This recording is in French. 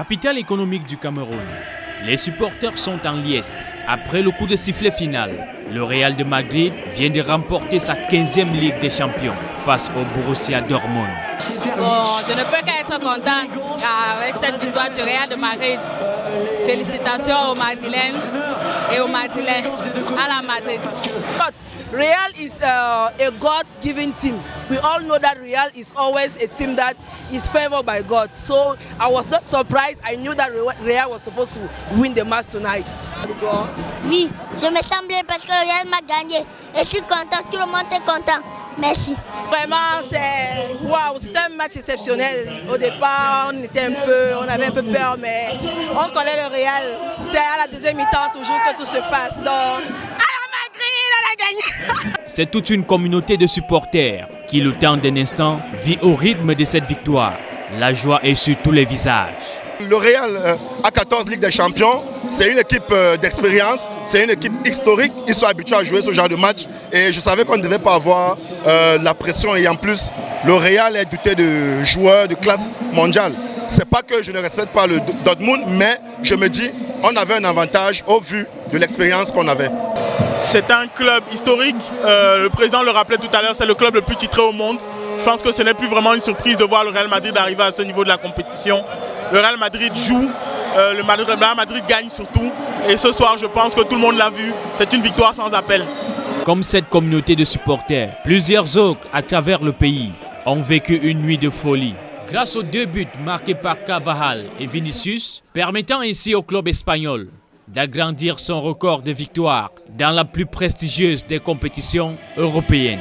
Capitale économique du Cameroun, les supporters sont en liesse. Après le coup de sifflet final, le Real de Madrid vient de remporter sa 15e Ligue des Champions face au Borussia Dortmund. Bon, je ne peux qu'être contente avec cette victoire du Real de Madrid. Félicitations aux Madrilènes et aux Madrilènes à la Madrid. Real is a God-given team. We all know that Real is always a team that is favored by God. So I was not surprised. I knew that Real was supposed to win the match tonight. Oui, je me sens bien parce que Real m'a gagné. Et je suis content, tout le monde est content. Merci. Vraiment, c'était un match exceptionnel. Au départ, on avait un peu peur, mais on connaît le Real. C'est à la deuxième mi-temps toujours que tout se passe. Donc, à la Madrid, on a gagné. C'est toute une communauté de supporters qui, le temps d'un instant, vit au rythme de cette victoire. La joie est sur tous les visages. Le Real a 14 Ligues des Champions, c'est une équipe d'expérience, c'est une équipe historique, ils sont habitués à jouer ce genre de match et je savais qu'on ne devait pas avoir la pression et en plus le Real est doté de joueurs de classe mondiale. C'est pas que je ne respecte pas le Dortmund, mais je me dis on avait un avantage au vu de l'expérience qu'on avait. C'est un club historique, le président le rappelait tout à l'heure, c'est le club le plus titré au monde. Je pense que ce n'est plus vraiment une surprise de voir le Real Madrid arriver à ce niveau de la compétition. Le Real Madrid joue, le Real Madrid gagne surtout. Et ce soir, je pense que tout le monde l'a vu, c'est une victoire sans appel. Comme cette communauté de supporters, plusieurs autres à travers le pays ont vécu une nuit de folie. Grâce aux 2 buts marqués par Carvajal et Vinicius, permettant ainsi au club espagnol d'agrandir son record de victoires dans la plus prestigieuse des compétitions européennes.